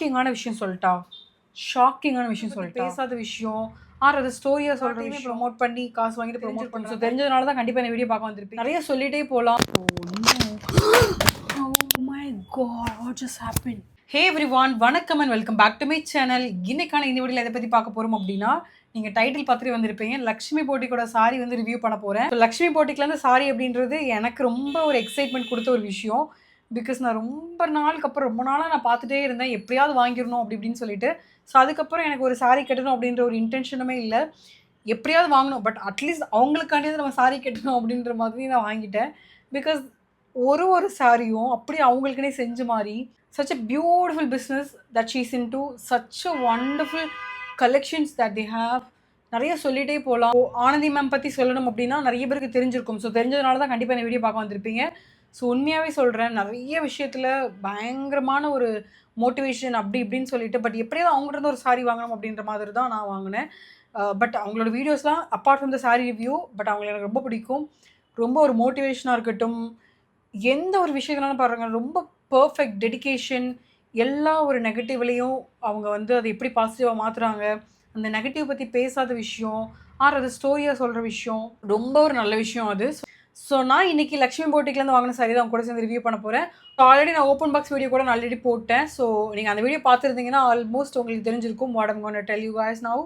ஷாக்கிங்கான விஷயம் சொல்லிட்டா ஷாக்கிங்கான விஷயம் சொல்லிட்டா பேசாத விஷயம் அது ஸ்டோரியை சொல்கிறதையுமே ப்ரொமோட் பண்ணி காசு வாங்கிட்டு ப்ரொமோட் பண்ணி ஸோ தெரிஞ்சதுனால தான் கண்டிப்பாக இந்த வீடியோ பார்க்க வந்திருப்பேன். நிறைய சொல்லிட்டே போகலாம். My god what just happen. Hey everyone, வணக்கம் and welcome back to my channel. இன்னைக்கான இந்த வீடியோவில் எதை பற்றி பார்க்க போகிறோம் அப்படின்னா, நீங்கள் டைட்டில் பார்த்துட்டு வந்திருப்பீங்க, லக்ஷ்மி போட்டிக்கோட சாரி வந்து ரிவ்யூ பண்ண போகிறேன். லக்ஷ்மி போட்டிக்லேருந்து சாரி அப்படின்றது எனக்கு ரொம்ப ஒரு எக்ஸைட்மெண்ட் கொடுத்த ஒரு விஷயம். பிகாஸ் நான் ரொம்ப நாளுக்கு அப்புறம் ரொம்ப நாளாக நான் பார்த்துட்டே இருந்தேன், எப்படியாவது வாங்கிடணும் அப்படி இப்படின்னு சொல்லிட்டு. ஸோ அதுக்கப்புறம் எனக்கு ஒரு சாரி கட்டணும் அப்படின்ற ஒரு இன்டென்ஷனுமே இல்லை, எப்படியாவது வாங்கணும், பட் அட்லீஸ்ட் அவங்களுக்காண்டியாவது நம்ம சாரி கட்டணும் அப்படின்ற மாதிரி நான் வாங்கிட்டேன். பிகாஸ் ஒரு ஒரு சாரியும் அப்படியே அவங்களுக்குனே செஞ்ச மாதிரி such a beautiful business that she's into, such a wonderful collections that they have. நிறைய சொல்லிட்டே போகலாம். ஆனந்தி மேம் பற்றி சொல்லணும் அப்படின்னா நிறைய பேருக்கு தெரிஞ்சிருக்கும். ஸோ தெரிஞ்சதுனால தான் கண்டிப்பாக இந்த வீடியோ பார்க்க வந்திருப்பீங்க. ஸோ உண்மையாகவே சொல்கிறேன், நிறைய விஷயத்தில் பயங்கரமான ஒரு மோட்டிவேஷன் அப்படி இப்படின்னு சொல்லிட்டு, பட் எப்படியாவது அவங்ககிட்ட ஒரு சாரி வாங்கணும் அப்படின்ற மாதிரி தான் நான் வாங்கினேன். பட் அவங்களோட வீடியோஸ்லாம் apart from the sorry review, but அவங்களை எனக்கு ரொம்ப பிடிக்கும். ரொம்ப ஒரு மோட்டிவேஷனாக இருக்கட்டும், எந்த ஒரு விஷயத்தினாலும் பாருங்கள், ரொம்ப பர்ஃபெக்ட் டெடிகேஷன். எல்லா ஒரு நெகட்டிவ்லேயும் அவங்க வந்து அதை எப்படி பாசிட்டிவாக மாற்றுறாங்க, அந்த நெகட்டிவ் பற்றி பேசாத விஷயம் அது ஸ்டோரியாக சொல்கிற விஷயம் ரொம்ப ஒரு நல்ல விஷயம் அது. ஸோ நான் இன்றைக்கி லக்ஷ்மி போட்டிக்லேருந்து வாங்கின சாரி தான் அவங்க கூட சேர்ந்து ரிவ்யூ பண்ண போகிறேன். ஸோ ஆல்ரெடி நான் ஓப்பன் பாக்ஸ் வீடியோ கூட நான் ஆல்ரெடி போட்டேன். ஸோ நீங்கள் அந்த வீடியோ பார்த்துருந்தீங்கன்னா ஆல்மோஸ்ட் உங்களுக்கு தெரிஞ்சிருக்கும் what I'm gonna tell you guys now.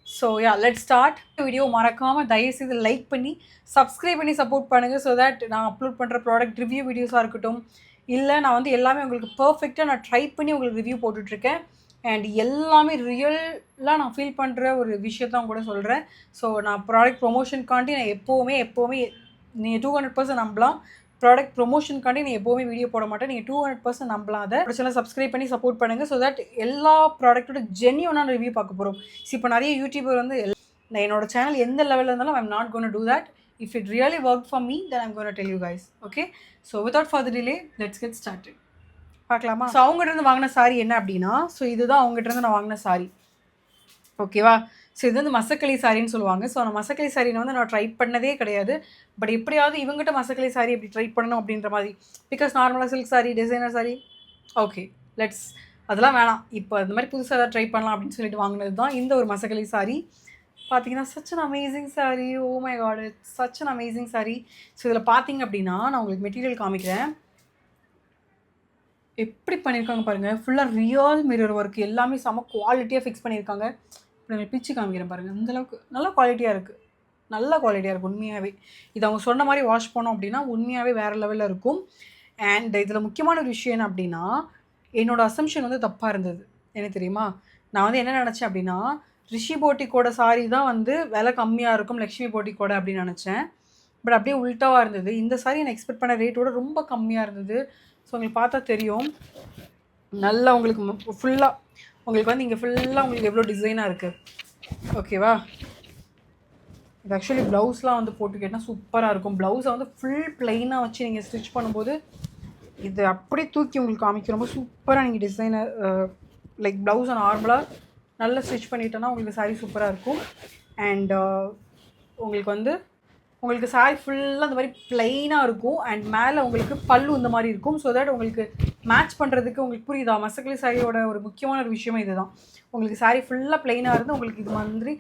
So ya let's start. Video மறக்காமல் தயவுசெய்து லைக் பண்ணி சப்ஸ்கிரைப் பண்ணி சப்போர்ட் பண்ணுங்கள். ஸோ தட் நான் அப்லோட் பண்ணுற ப்ராடக்ட் ரிவ்யூ வீடியோஸாக இருக்கட்டும், இல்லை நான் வந்து எல்லாமே உங்களுக்கு பர்ஃபெக்டாக நான் ட்ரை பண்ணி உங்களுக்கு ரிவ்யூ போட்டுட்ருக்கேன். அண்ட் எல்லாமே ரியலாக நான் ஃபீல் பண்ணுற ஒரு விஷயத்தான் கூட சொல்கிறேன். ஸோ நான் ப்ராடக்ட் ப்ரொமோஷனுக்காண்டி நான் எப்போவுமே நீங்கள் 200% நம்பலாம். ப்ராடக்ட் ப்ரொமோஷனுக்காண்டி நீங்கள் எப்போவுமே வீடியோ போட மாட்டேன், நீங்கள் 200% நம்பலாம். அதை பிரச்சனை சப்ஸ்கிரைப் பண்ணி சப்போர்ட் பண்ணுங்கள். ஸோ தட் எல்லா ப்ராடக்ட்டோட ஜென்யூனான ரிவ்யூ பார்க்க போகிறோம். ஸோ இப்போ நிறைய யூடியூபர் வந்து நான் என்னோட சேனல் எந்த லெவலில் இருந்தாலும் I'm not gonna do that. If it really work for me then I'm gonna tell you guys. Okay, so without further delay let's get started. பார்க்கலாமா? ஸோ அவங்ககிட்ட வாங்கின சாரி என்ன அப்படின்னா, ஸோ இதுதான் அவங்ககிட்ட நான் வாங்கின சாரி. ஓகேவா? ஸோ இது வந்து மசக்களி சாரின்னு சொல்லுவாங்க. ஸோ அந்த மசக்களி சாரியை வந்து நான் ட்ரை பண்ணதே கிடையாது. பட் எப்படியாவது இவங்ககிட்ட மசக்களி சாரி எப்படி ட்ரை பண்ணணும் அப்படின்ற மாதிரி. பிகாஸ் நார்மலாக silk sorry, designer sorry, okay let's அதெல்லாம் வேணாம், இப்போ இந்த மாதிரி புதுசாக ஏதாவது ட்ரை பண்ணலாம் அப்படின்னு சொல்லிட்டு வாங்கினது தான் இந்த ஒரு மசக்களி சாரி. பார்த்தீங்கன்னா such an amazing sari. Oh my god, it's such an amazing sari. So இதில் பார்த்தீங்க அப்படின்னா நான் உங்களுக்கு மெட்டீரியல் காமிக்கிறேன். எப்படி பண்ணியிருக்காங்க பாருங்கள், ஃபுல்லாக ரியல் மிரர் ஒர்க், எல்லாமே செம குவாலிட்டியாக ஃபிக்ஸ் பண்ணியிருக்காங்க. இப்போ நான் பிச்சு காமிக்கிறேன் பாருங்கள், அந்தளவுக்கு நல்ல குவாலிட்டியாக இருக்குது, நல்ல குவாலிட்டியாக இருக்குது உண்மையாகவே. இது அவங்க சொன்ன மாதிரி வாஷ் பண்ணோம் அப்படின்னா உண்மையாகவே வேறு லெவலில் இருக்கும். அண்ட் இதில் முக்கியமான ஒரு விஷயம் என்ன அப்படின்னா, என்னோடய அசம்ஷன் வந்து தப்பாக இருந்தது. எனக்கு தெரியுமா, நான் வந்து என்ன நினச்சேன் அப்படின்னா, ரிஷி போட்டிக்கோட சாரி தான் வந்து விலை கம்மியாக இருக்கும் லக்ஷ்மி போட்டிக்கோட அப்படின்னு நினச்சேன். பட் அப்படியே உல்ட்டாவாக இருந்தது. இந்த சாரி நான் எக்ஸ்பெக்ட் பண்ண ரேட்டோட ரொம்ப கம்மியாக இருந்தது. ஸோ உங்களுக்கு பார்த்தா தெரியும், நல்லா உங்களுக்கு ஃபுல்லாக உங்களுக்கு வந்து இங்கே ஃபுல்லாக உங்களுக்கு எவ்வளோ டிசைனாக இருக்குது. ஓகேவா? இது ஆக்சுவலி ப்ளவுஸ்லாம் வந்து போட்டு கேட்டால் சூப்பராக இருக்கும். ப்ளவுஸை வந்து ஃபுல் ப்ளைனாக வச்சு நீங்கள் ஸ்டிச் பண்ணும்போது இது அப்படியே தூக்கி உங்களுக்கு காமிக்க ரொம்ப சூப்பராக நீங்கள் டிசைனர் லைக் ப்ளவுஸை நார்மலாக நல்லா ஸ்டிச் பண்ணிட்டோன்னா உங்களுக்கு சாரீ சூப்பராக இருக்கும். அண்ட் உங்களுக்கு சாரி ஃபுல்லாக இந்த மாதிரி ப்ளைனாக இருக்கும். அண்ட் மேலே உங்களுக்கு பல்லு இந்த மாதிரி இருக்கும். ஸோ தட் உங்களுக்கு மேட்ச் பண்ணுறதுக்கு உங்களுக்கு புரியுதா, மசக்களி சாரியோட ஒரு முக்கியமான ஒரு விஷயமே இது தான். உங்களுக்கு சாரி ஃபுல்லாக ப்ளைனாக இருந்து உங்களுக்கு இது மாதிரி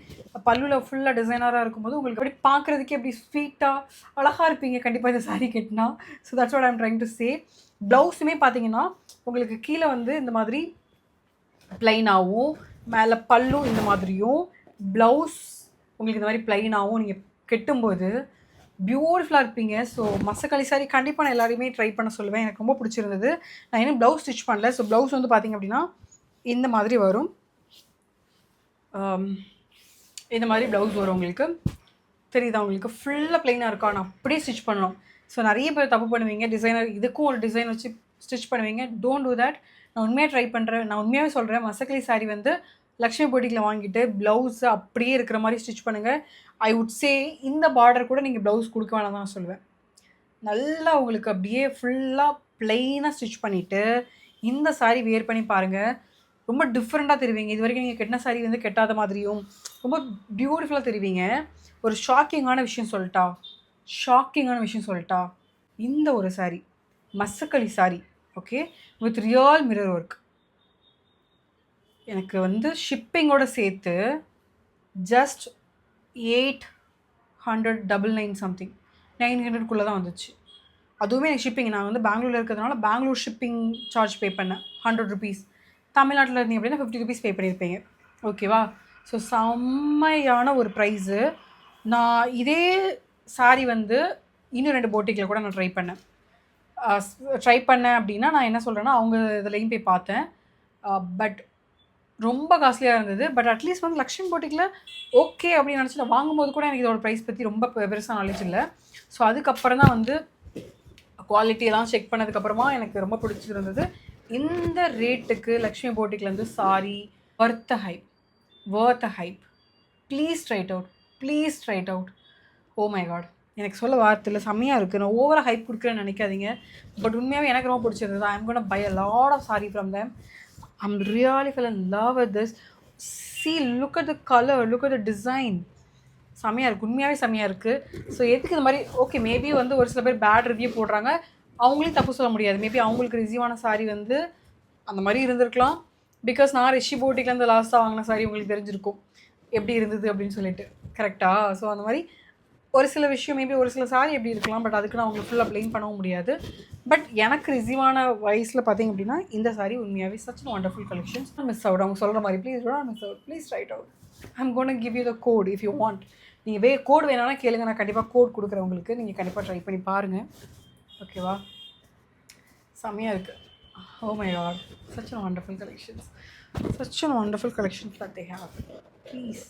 பல்லுவில் ஃபுல்லாக டிசைனராக இருக்கும்போது உங்களுக்கு அப்படி பார்க்குறதுக்கே அப்படி ஸ்வீட்டாக அழகாக இருப்பீங்க கண்டிப்பாக இந்த சாரி கட்டினா. So that's what I'm trying to say. ப்ளவுஸுமே பார்த்தீங்கன்னா உங்களுக்கு கீழே வந்து இந்த மாதிரி ப்ளைனாகவும், மேலே பல்லும் இந்த மாதிரியும், ப்ளவுஸ் உங்களுக்கு இந்த மாதிரி ப்ளைனாகவும் நீங்கள் கெட்டும்போது பியூட்டிஃபுல்லாக இருப்பீங்க. ஸோ மசக்களி சாரி கண்டிப்பாக நான் எல்லாரையுமே ட்ரை பண்ண சொல்லுவேன். எனக்கு ரொம்ப பிடிச்சிருந்தது. நான் இன்னும் ப்ளவுஸ் ஸ்டிச் பண்ணல. ஸோ ப்ளவுஸ் வந்து பார்த்திங்க அப்படின்னா இந்த மாதிரி வரும். இந்த மாதிரி ப்ளவுஸ் வரும் உங்களுக்கு தெரியுதா, உங்களுக்கு ஃபுல்லாக ப்ளைனாக இருக்கா, நான் அப்படியே ஸ்டிச் பண்ணணும். ஸோ நிறைய பேர் தப்பு பண்ணுவீங்க, டிசைனர் இதுக்கும் ஒரு டிசைன் வச்சு ஸ்டிச் பண்ணுவீங்க. Don't do that. நான் உண்மையாக ட்ரை பண்ணுறேன், நான் உண்மையாகவே சொல்கிறேன். மசக்களி சாரி வந்து லக்ஷ்மி போட்டிக்கில் வாங்கிட்டு ப்ளவுஸை அப்படியே இருக்கிற மாதிரி ஸ்டிச் பண்ணுங்கள். ஐ வுட் சே இந்த பார்டர் கூட நீங்கள் ப்ளவுஸ் கொடுக்க வேணாம் தான் சொல்லுவேன். நல்லா உங்களுக்கு அப்படியே ஃபுல்லாக ப்ளைனாக ஸ்டிச் பண்ணிவிட்டு இந்த சாரீ வியர் பண்ணி பாருங்கள், ரொம்ப டிஃப்ரெண்ட்டாக தெரிவிங்க. இது வரைக்கும் நீங்கள் கெட்டின சாரீ வந்து கெட்டாத மாதிரியும் ரொம்ப பியூட்டிஃபுல்லாக தெரிவிங்க. ஒரு ஷாக்கிங்கான விஷயம் சொல்லிட்டா இந்த ஒரு sari Masakali sari, okay, with real mirror work. எனக்கு வந்து ஷிப்பிங்கோட சேர்த்து ஜஸ்ட் 899 சம்திங் 900க்குள்ளே தான் வந்துச்சு. அதுவுமே எனக்கு ஷிப்பிங் நான் வந்து பெங்களூரில் இருக்கிறதுனால பெங்களூர் ஷிப்பிங் சார்ஜ் பே பண்ணேன் ₹100. தமிழ்நாட்டில் இருந்தீங்க அப்படின்னா ₹50 பே பண்ணியிருப்பீங்க. ஓகேவா? ஸோ செம்மையான ஒரு ப்ரைஸு. நான் இதே சாரீ வந்து இன்னும் 2 போட்டிக்கில் கூட நான் ட்ரை பண்ணேன் அப்படின்னா நான் என்ன சொல்கிறேன்னா அவங்க இதுலேயும் போய் பார்த்தேன். பட் ரொம்ப காஸ்ட்லியாக இருந்தது. பட் அட்லீஸ்ட் வந்து லக்ஷ்மி போட்டிக்கில் ஓகே அப்படின்னு நினச்சி நான் வாங்கும்போது கூட எனக்கு இதோட ப்ரைஸ் பற்றி ரொம்ப பெருசாக நாலேஜ் இல்லை. ஸோ அதுக்கப்புறம் தான் வந்து குவாலிட்டியெல்லாம் செக் பண்ணதுக்கப்புறமா எனக்கு ரொம்ப பிடிச்சிருந்தது. இந்த ரேட்டுக்கு லக்ஷ்மி போட்டிக்லேருந்து sari worth a hype. Please try it out. Oh my god, எனக்கு சொல்ல வார்த்தை இல்லை, செம்மையாக இருக்குது. நான் ஓவராக ஹைப் கொடுக்குறேன்னு நினைக்காதீங்க. பட் உண்மையாகவே எனக்கு ரொம்ப பிடிச்சிருந்தது. I am gonna buy a lot of sari from them. I'm really fell in love with this. See, look at the color, look at the design. செம்மையாக இருக்குது, உண்மையாகவே செம்மையாக இருக்குது. ஸோ எதுக்கு இந்த மாதிரி ஓகே மேபி வந்து ஒரு சில பேர் பேட் ரிவ்யூ போடுறாங்க, அவங்களையும் தப்பு சொல்ல முடியாது. மேபி அவங்களுக்கு ரிசீவான சாரி வந்து அந்த மாதிரி இருந்திருக்கலாம். பிகாஸ் நான் ரிஷி போட்டிக்லேருந்து லாஸ்ட்டாக வாங்கின சாரி உங்களுக்கு தெரிஞ்சிருக்கும் எப்படி இருந்தது அப்படின்னு சொல்லிட்டு. கரெக்டாக? ஸோ அந்த மாதிரி ஒரு சில விஷயம் மேபி ஒரு சில சாரி எப்படி இருக்கலாம். பட் அதுக்கு நான் அவங்களுக்கு ஃபுல்லாக ப்ளேம் பண்ணவும் முடியாது. பட் எனக்கு ரிசீவான வயசில் பார்த்தீங்க அப்படின்னா இந்த சாரி உண்மையாகவே such wonderful collections. Miss out அவங்க சொல்கிற மாதிரி please miss out, please right out. I'm gonna give you the code if you want. நீங்கள் கோட் வேணாலும் கேளுங்க, நான் கண்டிப்பாக கோட் கொடுக்குறேன் உங்களுக்கு. நீங்கள் கண்டிப்பாக ட்ரை பண்ணி பாருங்கள். ஓகேவா? செம்மையாக இருக்குது. Oh my god, such wonderful collections that they have. Please.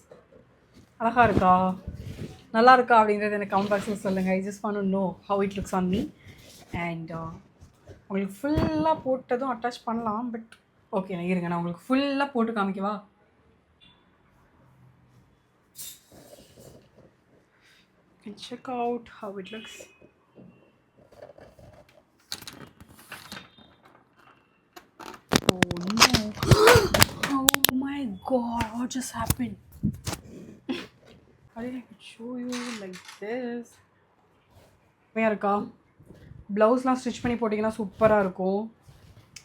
அழகாக இருக்கா, நல்லா இருக்கா அப்படிங்கிறது எனக்கு கமெண்ட் பாக்ஸில் சொல்லுங்கள். I just want to know how it looks on me. And உங்களுக்கு ஃபுல்லாக போட்டதும் அட்டாச் பண்ணலாம். பட் ஓகே நான் இருங்க, நான் உங்களுக்கு ஃபுல்லாக போட்டு காமிக்கவா? And check out how it looks. Oh no. Oh my god, what just happened? How did I show you like this? செம்மையாக இருக்கா? ப்ளவுஸ்லாம் ஸ்டிச் பண்ணி போட்டிங்கன்னா சூப்பராக இருக்கும்.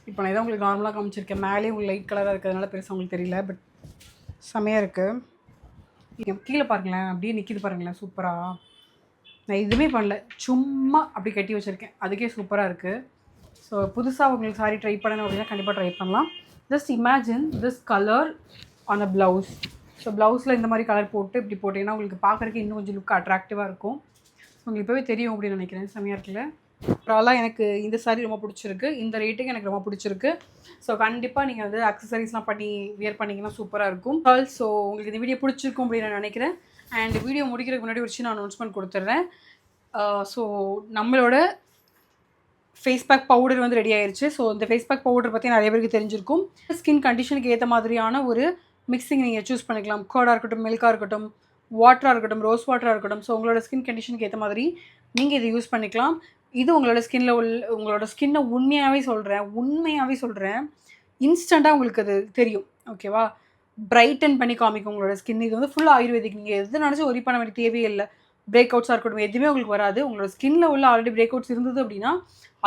இப்போ நான் இதான் உங்களுக்கு நார்மலாக காமிச்சிருக்கேன். மேலே உங்களுக்கு லைட் கலராக இருக்கிறதுனால பெருசாக உங்களுக்கு தெரியல. பட் செம்மையாக இருக்குது. நீங்கள் கீழே பாருங்களேன், அப்படியே நிற்கிது பாருங்களேன் சூப்பராக. நான் எதுவுமே பண்ணல, சும்மா அப்படி கட்டி வச்சுருக்கேன். அதுக்கே சூப்பராக இருக்குது. ஸோ புதுசாக உங்களுக்கு சாரி ட்ரை பண்ணணும் அப்படின்னா கண்டிப்பாக ட்ரை பண்ணலாம். Just imagine this colour on a blouse. So ப்ளவுஸில் இந்த மாதிரி கலர் போட்டு இப்படி போட்டிங்கன்னா உங்களுக்கு பார்க்குறதுக்கு இன்னும் கொஞ்சம் லுக் அட்ராக்டிவாக இருக்கும். ஸோ உங்களுக்கு இப்போவே தெரியும் அப்படின்னு நினைக்கிறேன். செம்மையாக இருக்குல்ல? ஓவராலாக எனக்கு இந்த சாரி ரொம்ப பிடிச்சிருக்கு. இந்த ரேட்டுக்கு எனக்கு ரொம்ப பிடிச்சிருக்கு. ஸோ கண்டிப்பாக நீங்கள் வந்து அக்சசரிஸ்லாம் பண்ணி வியர் பண்ணிங்கன்னா சூப்பராக இருக்கும். ஸோ உங்களுக்கு இந்த வீடியோ பிடிச்சிருக்கும் அப்படின்னு நான் நினைக்கிறேன். அண்ட் வீடியோ முடிக்கிறதுக்கு முன்னாடி ஒரு சின்ன அனௌன்ஸ்மெண்ட் கொடுத்துட்றேன். ஸோ நம்மளோட ஃபேஸ் பேக் பவுடர் வந்து ரெடி ஆயிடுச்சு. ஸோ இந்த ஃபேஸ் பேக் பவுடர் பற்றி நிறைய பேருக்கு தெரிஞ்சிருக்கும். ஸ்கின் கண்டிஷனுக்கு ஏற்ற மாதிரியான ஒரு மிக்சிங் நீங்கள் சூஸ் பண்ணிக்கலாம். கர்டாக இருக்கட்டும், மில்காக இருக்கட்டும், வாட்டராக இருக்கட்டும், ரோஸ் வாட்டராக இருக்கட்டும். ஸோ உங்களோட ஸ்கின் கண்டிஷனுக்கு ஏற்ற மாதிரி நீங்கள் இதை யூஸ் பண்ணிக்கலாம். இது உங்களோட ஸ்கின்னை உண்மையாகவே சொல்கிறேன் இன்ஸ்டண்ட்டாக உங்களுக்கு அது தெரியும். ஓகேவா? பிரைட்டன் பண்ணி காமிக்கும் உங்களோட ஸ்கின். இது வந்து ஃபுல்லாக ஆயுர்வேதிக். நீங்கள் எது நினச்சி ஒரி பண்ண வேண்டிய தேவையே இல்லை. பிரேக் அவுட்ஸாக இருக்கட்டும், எதுவுமே உங்களுக்கு வராது. உங்களோட ஸ்கின்னில் உள்ள ஆல்ரெடி பிரேக் அவுட்ஸ் இருந்தது அப்படின்னா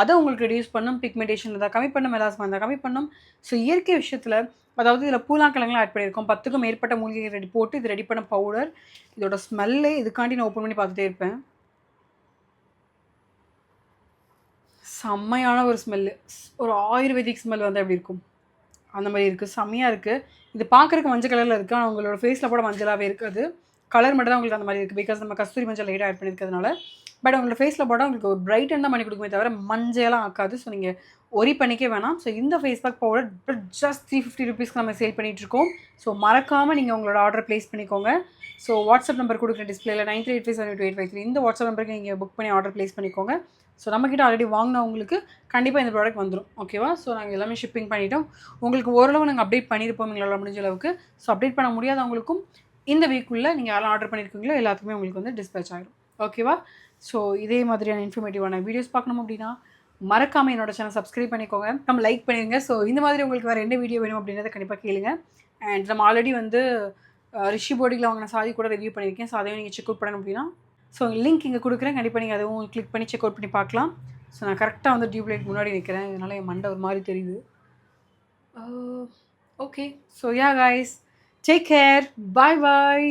அதை உங்களுக்கு ரெடியூஸ் பண்ணும். பிக்மெண்டேஷன் தான் கம்மி பண்ணும், மெலாஸ்மா தான் கம்மி பண்ணும். ஸோ இயற்கை விஷயத்தில், அதாவது இதில் பூலாங்கிழங்குலாம் ஆட் பண்ணியிருக்கோம். 10க்கும் மேற்பட்ட மூலிகை ரெடி போட்டு இது ரெடி பண்ண பவுடர். இதோட ஸ்மெல்லே இதுக்காண்டி நான் ஓப்பன் பண்ணி பார்த்துட்டே இருப்பேன். செம்மையான ஒரு ஸ்மெல்லு, ஒரு ஆயுர்வேதிக் ஸ்மெல் வந்து எப்படி இருக்கும் அந்த மாதிரி இருக்குது. செம்மையாக இருக்குது. இது பார்க்குறக்கு மஞ்சள் கலரில் இருக்குது, ஆனால் உங்களோட ஃபேஸில் கூட மஞ்சளாகவே இருக்காது. கலர் மட்டும் தான் உங்களுக்கு அந்த மாதிரி இருக்குது. பிகாஸ் நம்ம கஸ்தூரி மஞ்சள் லைட்டாக ஆட் பண்ணியிருக்கிறதுனால. பட் உங்களோட ஃபேஸில் போட்டால் உங்களுக்கு ஒரு பிரைட்டன் தான் பண்ணி கொடுக்குமே தவிர மஞ்சளாம் ஆக்காது. ஸோ நீங்கள் ஒரி பண்ணிக்கே வேணாம். ஸோ இந்த ஃபேஸ் பேக் பவுடர் ஜஸ்ட் ₹350 நம்ம சேல் பண்ணிகிட்ருக்கோம். ஸோ மறக்காமல் நீங்கள் உங்களோட ஆர்டர் ப்ளேஸ் பண்ணிக்கோங்க. ஸோ வாட்ஸ்அப் நம்பர் கொடுக்குற டிஸ்பிளேல 9385782853 இந்த வாட்ஸ்அப் நம்பருக்கு நீங்கள் புக் பண்ணி ஆர்டர் ப்ளேஸ் பண்ணிக்கோங்க. ஸோ நம்மக்கிட்ட ஆல்ரெடி வாங்கினவங்களுக்கு கண்டிப்பாக இந்த ப்ராடக்ட் வந்துடும். ஓகேவா? ஸோ நாங்கள் எல்லாமே ஷிப்பிங் பண்ணிட்டோம். உங்களுக்கு ஓரளவு நாங்கள் அப்டேட் பண்ணியிருப்போம் எங்களால் முடிஞ்ச அளவுக்கு. ஸோ அப்டேட் பண்ண முடியாதவங்களுக்கும் இந்த வீக்குள்ளே நீங்கள் யாரும் ஆர்டர் பண்ணியிருக்கீங்களோ எல்லாத்துக்குமே உங்களுக்கு வந்து டிஸ்பேச் ஆகிடும். ஓகேவா? ஸோ இதே மாதிரியான இன்ஃபர்மேட்டிவான வீடியோஸ் பார்க்கணும் அப்படின்னா மறக்காமல் என்னோட சேனல் சப்ஸ்கிரைப் பண்ணிக்கோங்க, நம்ம லைக் பண்ணிடுங்க. ஸோ இந்த மாதிரி உங்களுக்கு வேறு என்ன வீடியோ வேணும் அப்படின்றத கண்டிப்பாக கேளுங்க. அண்ட் நம்ம ஆல்ரெடி வந்து ரிஷி போட்டிக்கில் வாங்கின சாரி கூட ரிவ்யூ பண்ணியிருக்கேன். ஸோ அதையும் நீங்கள் செக் அவுட் பண்ணணும் அப்படின்னா ஸோ லிங்க் இங்கே கொடுக்குறேன். கண்டிப்பாக நீங்கள் அதுவும் கிளிக் பண்ணி செக் அவுட் பண்ணி பார்க்கலாம். ஸோ நான் கரெக்டாக வந்து டியூப் லைட் முன்னாடி நிற்கிறேன், இதனால் என் மண்டை ஒரு மாதிரி தெரியுது. Okay. So yeah guys, take care. Bye பாய்.